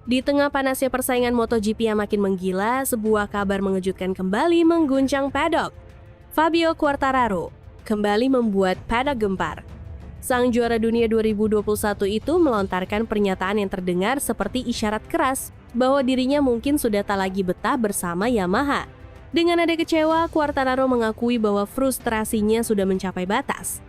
Di tengah panasnya persaingan MotoGP yang makin menggila, sebuah kabar mengejutkan kembali mengguncang paddock. Fabio Quartararo kembali membuat paddock gempar. Sang juara dunia 2021 itu melontarkan pernyataan yang terdengar seperti isyarat keras bahwa dirinya mungkin sudah tak lagi betah bersama Yamaha. Dengan nada kecewa, Quartararo mengakui bahwa frustrasinya sudah mencapai batas.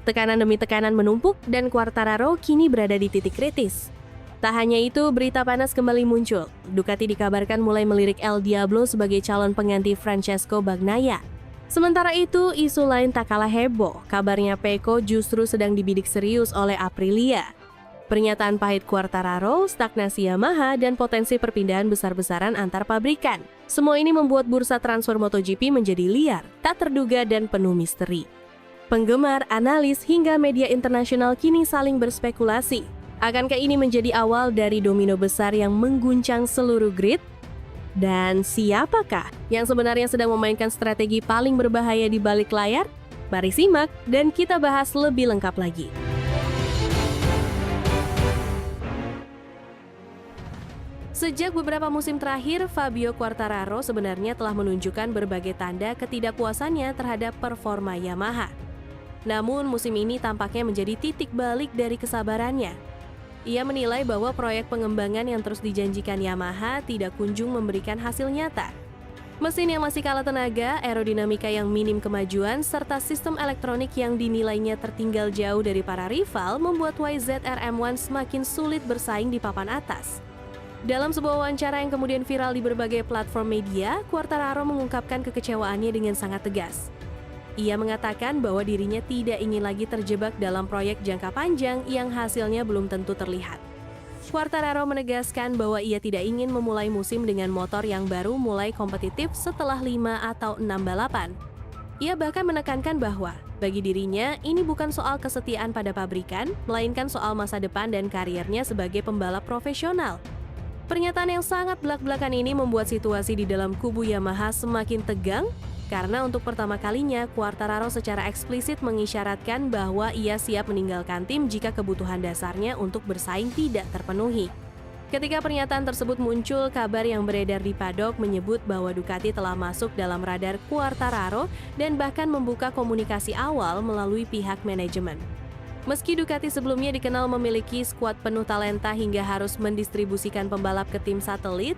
Tekanan demi tekanan menumpuk dan Quartararo kini berada di titik kritis. Tak hanya itu, berita panas kembali muncul. Ducati dikabarkan mulai melirik El Diablo sebagai calon pengganti Francesco Bagnaia. Sementara itu, isu lain tak kalah heboh. Kabarnya Pecco justru sedang dibidik serius oleh Aprilia. Pernyataan pahit Quartararo, stagnasi Yamaha, dan potensi perpindahan besar-besaran antar pabrikan. Semua ini membuat bursa transfer MotoGP menjadi liar, tak terduga dan penuh misteri. Penggemar, analis, hingga media internasional kini saling berspekulasi. Akankah ini menjadi awal dari domino besar yang mengguncang seluruh grid? Dan siapakah yang sebenarnya sedang memainkan strategi paling berbahaya di balik layar? Mari simak dan kita bahas lebih lengkap lagi. Sejak beberapa musim terakhir, Fabio Quartararo sebenarnya telah menunjukkan berbagai tanda ketidakpuasannya terhadap performa Yamaha. Namun musim ini tampaknya menjadi titik balik dari kesabarannya. Ia menilai bahwa proyek pengembangan yang terus dijanjikan Yamaha tidak kunjung memberikan hasil nyata. Mesin yang masih kalah tenaga, aerodinamika yang minim kemajuan, serta sistem elektronik yang dinilainya tertinggal jauh dari para rival membuat YZR-M1 semakin sulit bersaing di papan atas. Dalam sebuah wawancara yang kemudian viral di berbagai platform media, Quartararo mengungkapkan kekecewaannya dengan sangat tegas. Ia mengatakan bahwa dirinya tidak ingin lagi terjebak dalam proyek jangka panjang yang hasilnya belum tentu terlihat. Quartararo menegaskan bahwa ia tidak ingin memulai musim dengan motor yang baru mulai kompetitif setelah 5 atau 6 balapan. Ia bahkan menekankan bahwa bagi dirinya ini bukan soal kesetiaan pada pabrikan, melainkan soal masa depan dan karirnya sebagai pembalap profesional. Pernyataan yang sangat belak-belakan ini membuat situasi di dalam kubu Yamaha semakin tegang, karena untuk pertama kalinya, Quartararo secara eksplisit mengisyaratkan bahwa ia siap meninggalkan tim jika kebutuhan dasarnya untuk bersaing tidak terpenuhi. Ketika pernyataan tersebut muncul, kabar yang beredar di paddock menyebut bahwa Ducati telah masuk dalam radar Quartararo dan bahkan membuka komunikasi awal melalui pihak manajemen. Meski Ducati sebelumnya dikenal memiliki skuad penuh talenta hingga harus mendistribusikan pembalap ke tim satelit,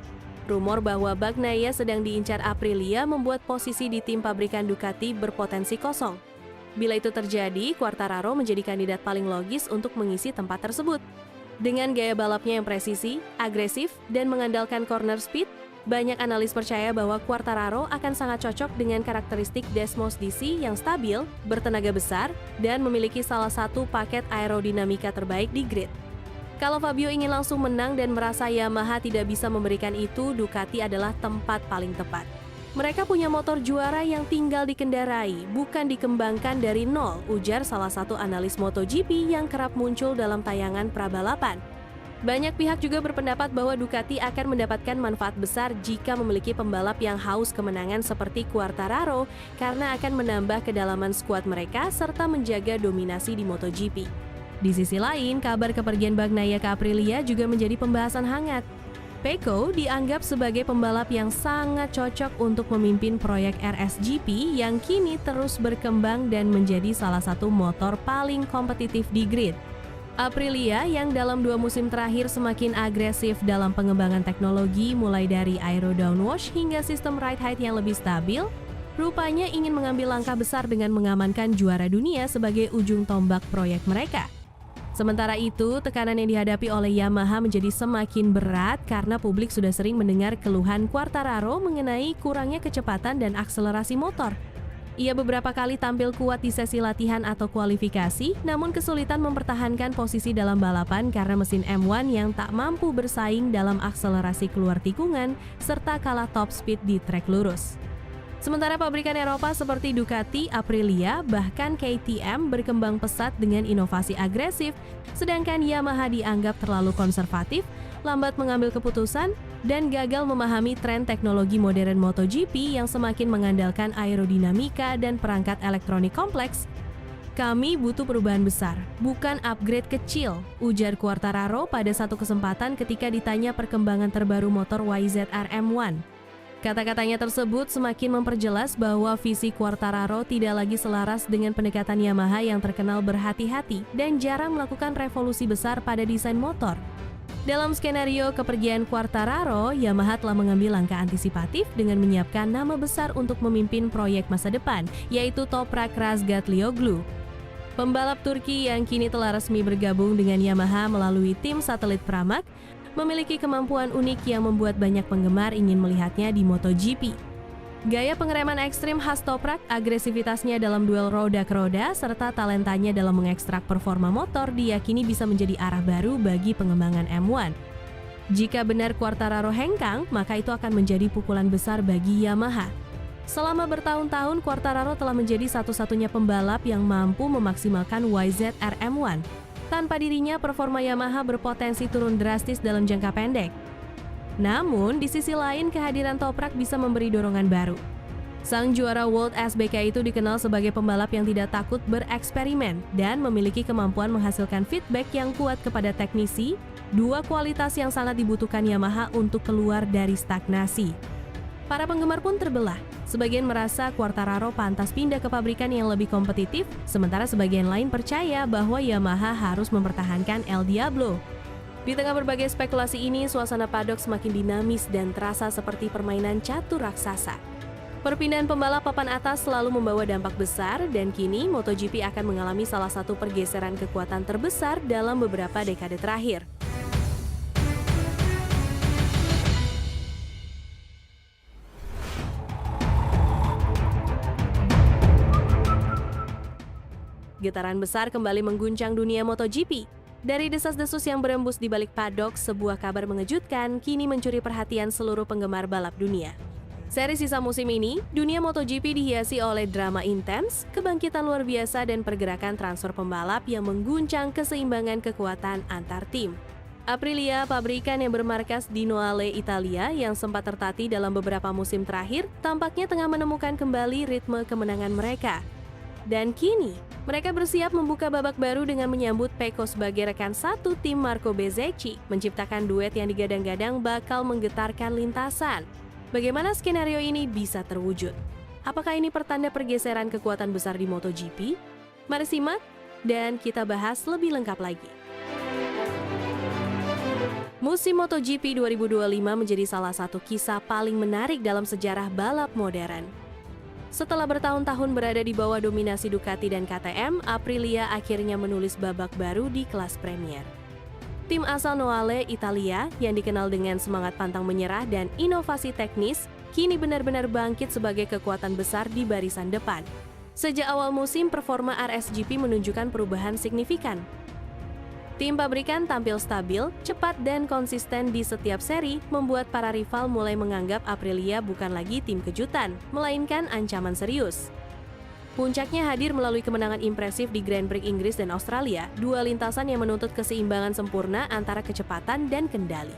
rumor bahwa Bagnaia sedang diincar Aprilia membuat posisi di tim pabrikan Ducati berpotensi kosong. Bila itu terjadi, Quartararo menjadi kandidat paling logis untuk mengisi tempat tersebut. Dengan gaya balapnya yang presisi, agresif, dan mengandalkan corner speed, banyak analis percaya bahwa Quartararo akan sangat cocok dengan karakteristik Desmos DC yang stabil, bertenaga besar, dan memiliki salah satu paket aerodinamika terbaik di grid. Kalau Fabio ingin langsung menang dan merasa Yamaha tidak bisa memberikan itu, Ducati adalah tempat paling tepat. Mereka punya motor juara yang tinggal dikendarai, bukan dikembangkan dari nol, ujar salah satu analis MotoGP yang kerap muncul dalam tayangan prabalapan. Banyak pihak juga berpendapat bahwa Ducati akan mendapatkan manfaat besar jika memiliki pembalap yang haus kemenangan seperti Quartararo, karena akan menambah kedalaman skuad mereka serta menjaga dominasi di MotoGP. Di sisi lain, kabar kepergian Bagnaia ke Aprilia juga menjadi pembahasan hangat. Pecco dianggap sebagai pembalap yang sangat cocok untuk memimpin proyek RSGP yang kini terus berkembang dan menjadi salah satu motor paling kompetitif di grid. Aprilia yang dalam 2 musim terakhir semakin agresif dalam pengembangan teknologi mulai dari aero downwash hingga sistem ride height yang lebih stabil, rupanya ingin mengambil langkah besar dengan mengamankan juara dunia sebagai ujung tombak proyek mereka. Sementara itu, tekanan yang dihadapi oleh Yamaha menjadi semakin berat karena publik sudah sering mendengar keluhan Quartararo mengenai kurangnya kecepatan dan akselerasi motor. Ia beberapa kali tampil kuat di sesi latihan atau kualifikasi, namun kesulitan mempertahankan posisi dalam balapan karena mesin M1 yang tak mampu bersaing dalam akselerasi keluar tikungan serta kalah top speed di trek lurus. Sementara pabrikan Eropa seperti Ducati, Aprilia, bahkan KTM berkembang pesat dengan inovasi agresif, sedangkan Yamaha dianggap terlalu konservatif, lambat mengambil keputusan, dan gagal memahami tren teknologi modern MotoGP yang semakin mengandalkan aerodinamika dan perangkat elektronik kompleks. Kami butuh perubahan besar, bukan upgrade kecil, ujar Quartararo pada satu kesempatan ketika ditanya perkembangan terbaru motor YZR M1. Kata-katanya tersebut semakin memperjelas bahwa visi Quartararo tidak lagi selaras dengan pendekatan Yamaha yang terkenal berhati-hati dan jarang melakukan revolusi besar pada desain motor. Dalam skenario kepergian Quartararo, Yamaha telah mengambil langkah antisipatif dengan menyiapkan nama besar untuk memimpin proyek masa depan, yaitu Toprak Razgatlioglu. Pembalap Turki yang kini telah resmi bergabung dengan Yamaha melalui tim satelit Pramac, memiliki kemampuan unik yang membuat banyak penggemar ingin melihatnya di MotoGP. Gaya pengereman ekstrim khas Toprak, agresivitasnya dalam duel roda ke roda, serta talentanya dalam mengekstrak performa motor diyakini bisa menjadi arah baru bagi pengembangan M1. Jika benar Quartararo hengkang, maka itu akan menjadi pukulan besar bagi Yamaha. Selama bertahun-tahun, Quartararo telah menjadi satu-satunya pembalap yang mampu memaksimalkan YZR M1. Tanpa dirinya, performa Yamaha berpotensi turun drastis dalam jangka pendek. Namun, di sisi lain, kehadiran Toprak bisa memberi dorongan baru. Sang juara World SBK itu dikenal sebagai pembalap yang tidak takut bereksperimen dan memiliki kemampuan menghasilkan feedback yang kuat kepada teknisi, dua kualitas yang sangat dibutuhkan Yamaha untuk keluar dari stagnasi. Para penggemar pun terbelah. Sebagian merasa Quartararo pantas pindah ke pabrikan yang lebih kompetitif, sementara sebagian lain percaya bahwa Yamaha harus mempertahankan El Diablo. Di tengah berbagai spekulasi ini, suasana paddock semakin dinamis dan terasa seperti permainan catur raksasa. Perpindahan pembalap papan atas selalu membawa dampak besar, dan kini MotoGP akan mengalami salah satu pergeseran kekuatan terbesar dalam beberapa dekade terakhir. Getaran besar kembali mengguncang dunia MotoGP. Dari desas-desus yang berembus di balik paddock, sebuah kabar mengejutkan kini mencuri perhatian seluruh penggemar balap dunia. Seri sisa musim ini, dunia MotoGP dihiasi oleh drama intens, kebangkitan luar biasa, dan pergerakan transfer pembalap yang mengguncang keseimbangan kekuatan antar tim. Aprilia, pabrikan yang bermarkas di Noale, Italia, yang sempat tertatih dalam beberapa musim terakhir, tampaknya tengah menemukan kembali ritme kemenangan mereka. Dan kini, mereka bersiap membuka babak baru dengan menyambut Pecco sebagai rekan satu tim Marco Bezzecchi, menciptakan duet yang digadang-gadang bakal menggetarkan lintasan. Bagaimana skenario ini bisa terwujud? Apakah ini pertanda pergeseran kekuatan besar di MotoGP? Mari simak, dan kita bahas lebih lengkap lagi. Musim MotoGP 2025 menjadi salah satu kisah paling menarik dalam sejarah balap modern. Setelah bertahun-tahun berada di bawah dominasi Ducati dan KTM, Aprilia akhirnya menulis babak baru di kelas Premier. Tim asal Noale, Italia, yang dikenal dengan semangat pantang menyerah dan inovasi teknis, kini benar-benar bangkit sebagai kekuatan besar di barisan depan. Sejak awal musim, performa RSGP menunjukkan perubahan signifikan. Tim pabrikan tampil stabil, cepat, dan konsisten di setiap seri, membuat para rival mulai menganggap Aprilia bukan lagi tim kejutan, melainkan ancaman serius. Puncaknya hadir melalui kemenangan impresif di Grand Prix Inggris dan Australia, dua lintasan yang menuntut keseimbangan sempurna antara kecepatan dan kendali.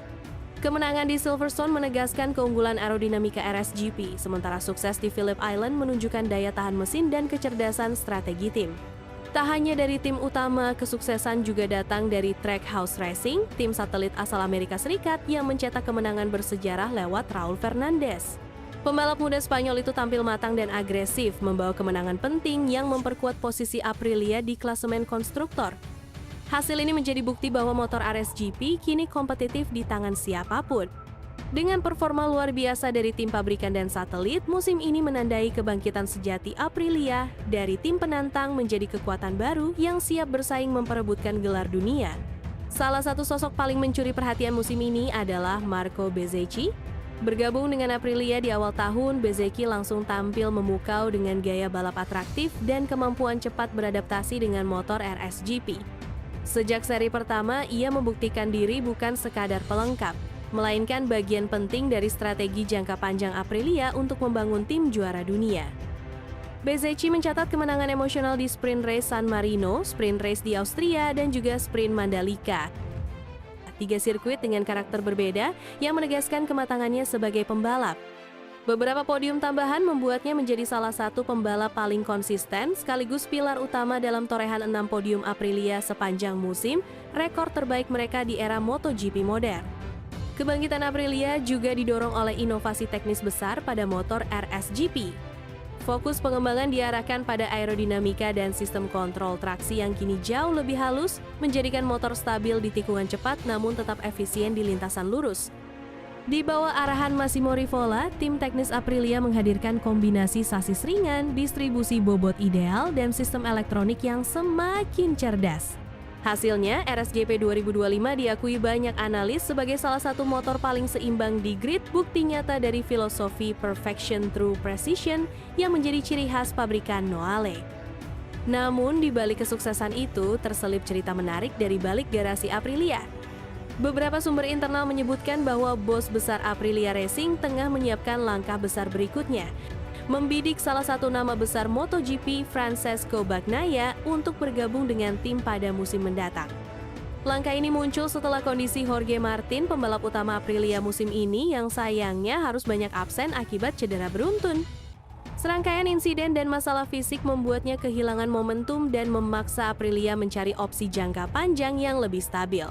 Kemenangan di Silverstone menegaskan keunggulan aerodinamika RSGP, sementara sukses di Phillip Island menunjukkan daya tahan mesin dan kecerdasan strategi tim. Tak hanya dari tim utama, kesuksesan juga datang dari Trackhouse Racing, tim satelit asal Amerika Serikat yang mencetak kemenangan bersejarah lewat Raul Fernandez. Pembalap muda Spanyol itu tampil matang dan agresif, membawa kemenangan penting yang memperkuat posisi Aprilia di klasemen konstruktor. Hasil ini menjadi bukti bahwa motor RSGP kini kompetitif di tangan siapapun. Dengan performa luar biasa dari tim pabrikan dan satelit, musim ini menandai kebangkitan sejati Aprilia dari tim penantang menjadi kekuatan baru yang siap bersaing memperebutkan gelar dunia. Salah satu sosok paling mencuri perhatian musim ini adalah Marco Bezzecchi. Bergabung dengan Aprilia di awal tahun, Bezzecchi langsung tampil memukau dengan gaya balap atraktif dan kemampuan cepat beradaptasi dengan motor RSGP. Sejak seri pertama, ia membuktikan diri bukan sekadar pelengkap, melainkan bagian penting dari strategi jangka panjang Aprilia untuk membangun tim juara dunia. Bezzecchi mencatat kemenangan emosional di sprint race San Marino, sprint race di Austria, dan juga sprint Mandalika. 3 sirkuit dengan karakter berbeda yang menegaskan kematangannya sebagai pembalap. Beberapa podium tambahan membuatnya menjadi salah satu pembalap paling konsisten sekaligus pilar utama dalam torehan 6 podium Aprilia sepanjang musim, rekor terbaik mereka di era MotoGP modern. Kebangkitan Aprilia juga didorong oleh inovasi teknis besar pada motor RSGP. Fokus pengembangan diarahkan pada aerodinamika dan sistem kontrol traksi yang kini jauh lebih halus, menjadikan motor stabil di tikungan cepat namun tetap efisien di lintasan lurus. Di bawah arahan Massimo Rivola, tim teknis Aprilia menghadirkan kombinasi sasis ringan, distribusi bobot ideal, dan sistem elektronik yang semakin cerdas. Hasilnya, RSGP 2025 diakui banyak analis sebagai salah satu motor paling seimbang di grid, bukti nyata dari filosofi perfection through precision yang menjadi ciri khas pabrikan Noale. Namun, di balik kesuksesan itu, terselip cerita menarik dari balik garasi Aprilia. Beberapa sumber internal menyebutkan bahwa bos besar Aprilia Racing tengah menyiapkan langkah besar berikutnya, membidik salah satu nama besar MotoGP Francesco Bagnaia untuk bergabung dengan tim pada musim mendatang. Langkah ini muncul setelah kondisi Jorge Martin, pembalap utama Aprilia musim ini yang sayangnya harus banyak absen akibat cedera beruntun. Serangkaian insiden dan masalah fisik membuatnya kehilangan momentum dan memaksa Aprilia mencari opsi jangka panjang yang lebih stabil.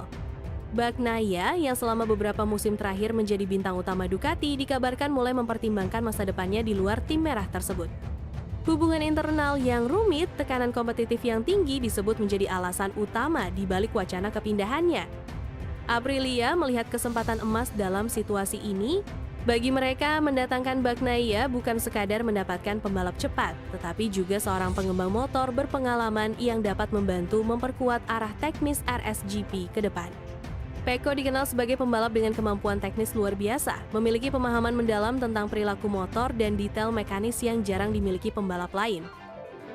Bagnaia yang selama beberapa musim terakhir menjadi bintang utama Ducati dikabarkan mulai mempertimbangkan masa depannya di luar tim merah tersebut. Hubungan internal yang rumit, tekanan kompetitif yang tinggi disebut menjadi alasan utama di balik wacana kepindahannya. Aprilia melihat kesempatan emas dalam situasi ini. Bagi mereka, mendatangkan Bagnaia bukan sekadar mendapatkan pembalap cepat, tetapi juga seorang pengembang motor berpengalaman yang dapat membantu memperkuat arah teknis RSGP ke depan. Pecco dikenal sebagai pembalap dengan kemampuan teknis luar biasa, memiliki pemahaman mendalam tentang perilaku motor dan detail mekanis yang jarang dimiliki pembalap lain.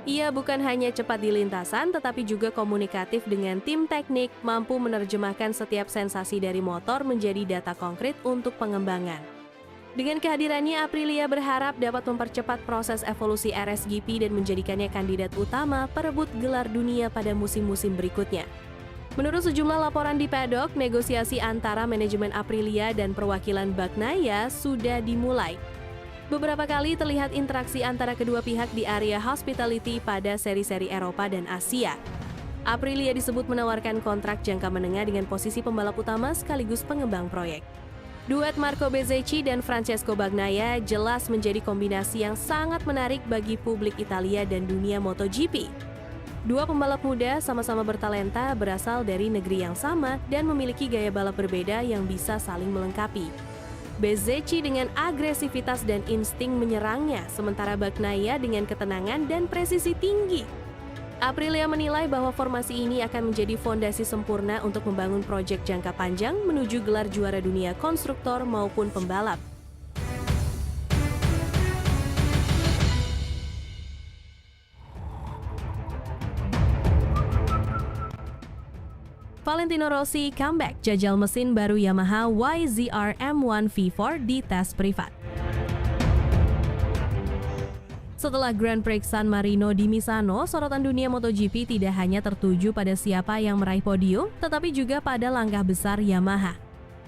Ia bukan hanya cepat di lintasan, tetapi juga komunikatif dengan tim teknik, mampu menerjemahkan setiap sensasi dari motor menjadi data konkret untuk pengembangan. Dengan kehadirannya, Aprilia berharap dapat mempercepat proses evolusi RSGP dan menjadikannya kandidat utama perebut gelar dunia pada musim-musim berikutnya. Menurut sejumlah laporan di paddock, negosiasi antara manajemen Aprilia dan perwakilan Bagnaia sudah dimulai. Beberapa kali terlihat interaksi antara kedua pihak di area hospitality pada seri-seri Eropa dan Asia. Aprilia disebut menawarkan kontrak jangka menengah dengan posisi pembalap utama sekaligus pengembang proyek. Duet Marco Bezzecchi dan Francesco Bagnaia jelas menjadi kombinasi yang sangat menarik bagi publik Italia dan dunia MotoGP. Dua pembalap muda sama-sama bertalenta, berasal dari negeri yang sama dan memiliki gaya balap berbeda yang bisa saling melengkapi. Bezzecchi dengan agresivitas dan insting menyerangnya, sementara Bagnaia dengan ketenangan dan presisi tinggi. Aprilia menilai bahwa formasi ini akan menjadi fondasi sempurna untuk membangun proyek jangka panjang menuju gelar juara dunia konstruktor maupun pembalap. Valentino Rossi comeback, jajal mesin baru Yamaha YZR M1 V4 di tes privat. Setelah Grand Prix San Marino di Misano, sorotan dunia MotoGP tidak hanya tertuju pada siapa yang meraih podium, tetapi juga pada langkah besar Yamaha.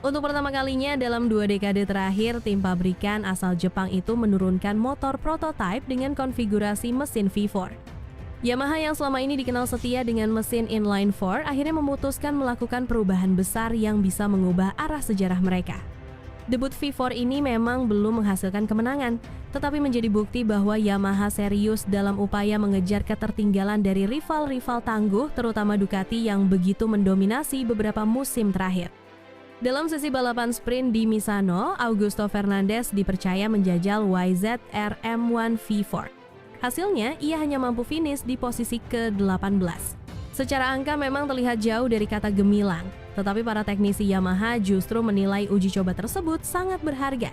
Untuk pertama kalinya dalam 2 dekade terakhir, tim pabrikan asal Jepang itu menurunkan motor prototipe dengan konfigurasi mesin V4. Yamaha yang selama ini dikenal setia dengan mesin inline 4 akhirnya memutuskan melakukan perubahan besar yang bisa mengubah arah sejarah mereka. Debut V4 ini memang belum menghasilkan kemenangan, tetapi menjadi bukti bahwa Yamaha serius dalam upaya mengejar ketertinggalan dari rival-rival tangguh, terutama Ducati yang begitu mendominasi beberapa musim terakhir. Dalam sesi balapan sprint di Misano, Augusto Fernandez dipercaya menjajal YZR M1 V4. Hasilnya, ia hanya mampu finish di posisi ke-18. Secara angka memang terlihat jauh dari kata gemilang, tetapi para teknisi Yamaha justru menilai uji coba tersebut sangat berharga.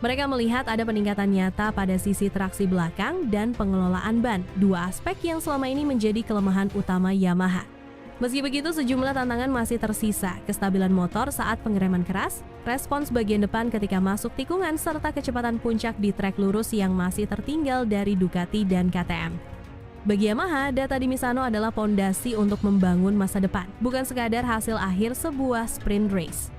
Mereka melihat ada peningkatan nyata pada sisi traksi belakang dan pengelolaan ban, dua aspek yang selama ini menjadi kelemahan utama Yamaha. Meski begitu, sejumlah tantangan masih tersisa, kestabilan motor saat pengereman keras, respons bagian depan ketika masuk tikungan, serta kecepatan puncak di trek lurus yang masih tertinggal dari Ducati dan KTM. Bagi Yamaha, data di Misano adalah pondasi untuk membangun masa depan, bukan sekadar hasil akhir sebuah sprint race.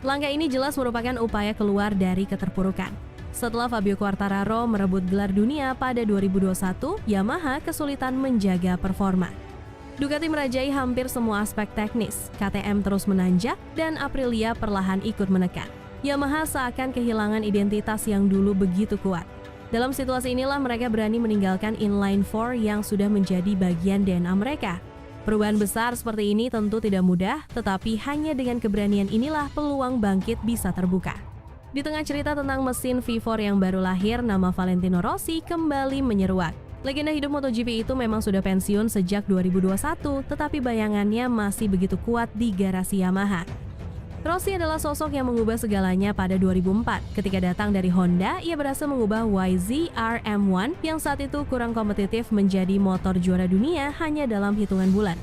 Langkah ini jelas merupakan upaya keluar dari keterpurukan. Setelah Fabio Quartararo merebut gelar dunia pada 2021, Yamaha kesulitan menjaga performa. Ducati merajai hampir semua aspek teknis, KTM terus menanjak, dan Aprilia perlahan ikut menekan. Yamaha seakan kehilangan identitas yang dulu begitu kuat. Dalam situasi inilah mereka berani meninggalkan inline 4 yang sudah menjadi bagian DNA mereka. Perubahan besar seperti ini tentu tidak mudah, tetapi hanya dengan keberanian inilah peluang bangkit bisa terbuka. Di tengah cerita tentang mesin V4 yang baru lahir, nama Valentino Rossi kembali menyeruak. Legenda hidup MotoGP itu memang sudah pensiun sejak 2021, tetapi bayangannya masih begitu kuat di garasi Yamaha. Rossi adalah sosok yang mengubah segalanya pada 2004. Ketika datang dari Honda, ia berhasil mengubah YZR M1 yang saat itu kurang kompetitif menjadi motor juara dunia hanya dalam hitungan bulan.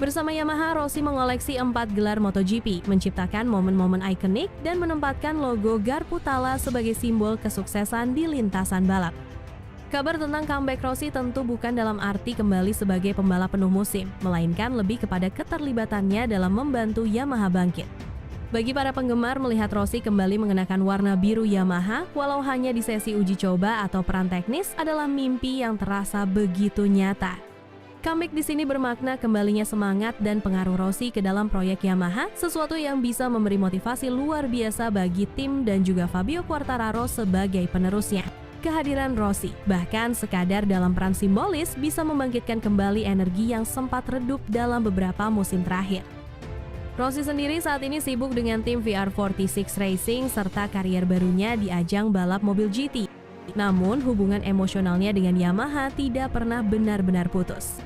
Bersama Yamaha, Rossi mengoleksi 4 gelar MotoGP, menciptakan momen-momen ikonik dan menempatkan logo Garputala sebagai simbol kesuksesan di lintasan balap. Kabar tentang comeback Rossi tentu bukan dalam arti kembali sebagai pembalap penuh musim, melainkan lebih kepada keterlibatannya dalam membantu Yamaha bangkit. Bagi para penggemar, melihat Rossi kembali mengenakan warna biru Yamaha, walau hanya di sesi uji coba atau peran teknis, adalah mimpi yang terasa begitu nyata. Comeback di sini bermakna kembalinya semangat dan pengaruh Rossi ke dalam proyek Yamaha, sesuatu yang bisa memberi motivasi luar biasa bagi tim dan juga Fabio Quartararo sebagai penerusnya. Kehadiran Rossi, bahkan sekadar dalam peran simbolis, bisa membangkitkan kembali energi yang sempat redup dalam beberapa musim terakhir. Rossi sendiri saat ini sibuk dengan tim VR46 Racing serta karier barunya di ajang balap mobil GT. Namun, hubungan emosionalnya dengan Yamaha tidak pernah benar-benar putus.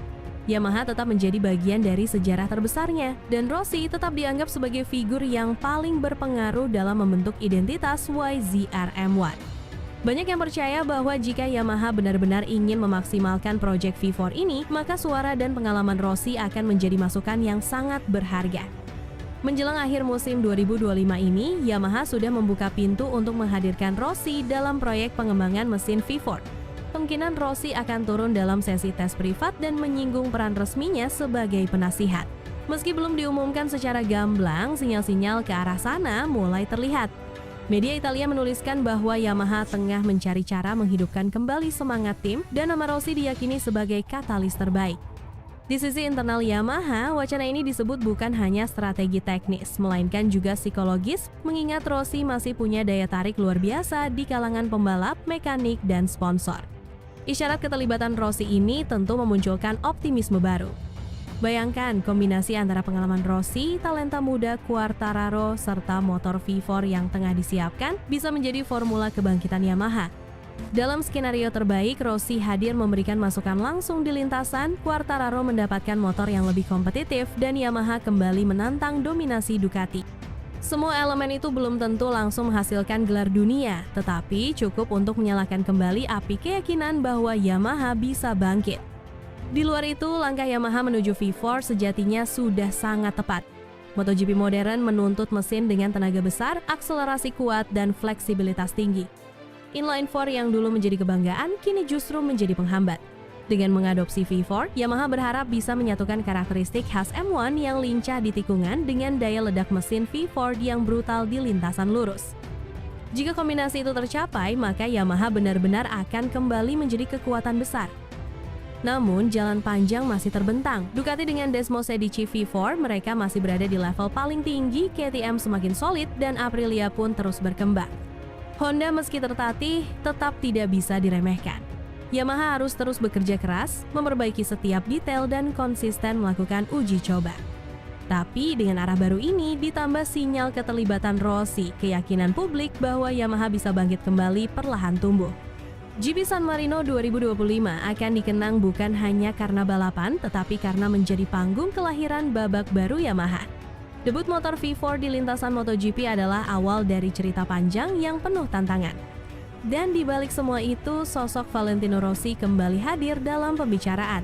Yamaha tetap menjadi bagian dari sejarah terbesarnya, dan Rossi tetap dianggap sebagai figur yang paling berpengaruh dalam membentuk identitas YZR M1. Banyak yang percaya bahwa jika Yamaha benar-benar ingin memaksimalkan proyek V4 ini, maka suara dan pengalaman Rossi akan menjadi masukan yang sangat berharga. Menjelang akhir musim 2025 ini, Yamaha sudah membuka pintu untuk menghadirkan Rossi dalam proyek pengembangan mesin V4. Kemungkinan Rossi akan turun dalam sesi tes privat dan menyinggung peran resminya sebagai penasihat. Meski belum diumumkan secara gamblang, sinyal-sinyal ke arah sana mulai terlihat. Media Italia menuliskan bahwa Yamaha tengah mencari cara menghidupkan kembali semangat tim dan nama Rossi diyakini sebagai katalis terbaik. Di sisi internal Yamaha, wacana ini disebut bukan hanya strategi teknis, melainkan juga psikologis, mengingat Rossi masih punya daya tarik luar biasa di kalangan pembalap, mekanik, dan sponsor. Isyarat keterlibatan Rossi ini tentu memunculkan optimisme baru. Bayangkan kombinasi antara pengalaman Rossi, talenta muda Quartararo, serta motor V4 yang tengah disiapkan bisa menjadi formula kebangkitan Yamaha. Dalam skenario terbaik, Rossi hadir memberikan masukan langsung di lintasan, Quartararo mendapatkan motor yang lebih kompetitif, dan Yamaha kembali menantang dominasi Ducati. Semua elemen itu belum tentu langsung menghasilkan gelar dunia, tetapi cukup untuk menyalakan kembali api keyakinan bahwa Yamaha bisa bangkit. Di luar itu, langkah Yamaha menuju V4 sejatinya sudah sangat tepat. MotoGP modern menuntut mesin dengan tenaga besar, akselerasi kuat, dan fleksibilitas tinggi. Inline 4 yang dulu menjadi kebanggaan, kini justru menjadi penghambat. Dengan mengadopsi V4, Yamaha berharap bisa menyatukan karakteristik khas M1 yang lincah di tikungan dengan daya ledak mesin V4 yang brutal di lintasan lurus. Jika kombinasi itu tercapai, maka Yamaha benar-benar akan kembali menjadi kekuatan besar. Namun, jalan panjang masih terbentang. Ducati dengan Desmo Sedici V4, mereka masih berada di level paling tinggi, KTM semakin solid, dan Aprilia pun terus berkembang. Honda meski tertatih, tetap tidak bisa diremehkan. Yamaha harus terus bekerja keras, memperbaiki setiap detail dan konsisten melakukan uji coba. Tapi dengan arah baru ini ditambah sinyal keterlibatan Rossi, keyakinan publik bahwa Yamaha bisa bangkit kembali perlahan tumbuh. GP San Marino 2025 akan dikenang bukan hanya karena balapan, tetapi karena menjadi panggung kelahiran babak baru Yamaha. Debut motor V4 di lintasan MotoGP adalah awal dari cerita panjang yang penuh tantangan. Dan di balik semua itu, sosok Valentino Rossi kembali hadir dalam pembicaraan.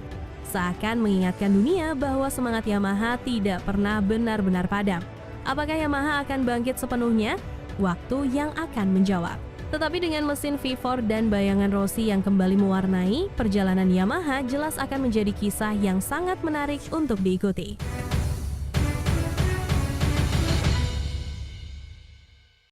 Seakan mengingatkan dunia bahwa semangat Yamaha tidak pernah benar-benar padam. Apakah Yamaha akan bangkit sepenuhnya? Waktu yang akan menjawab. Tetapi dengan mesin V4 dan bayangan Rossi yang kembali mewarnai, perjalanan Yamaha jelas akan menjadi kisah yang sangat menarik untuk diikuti.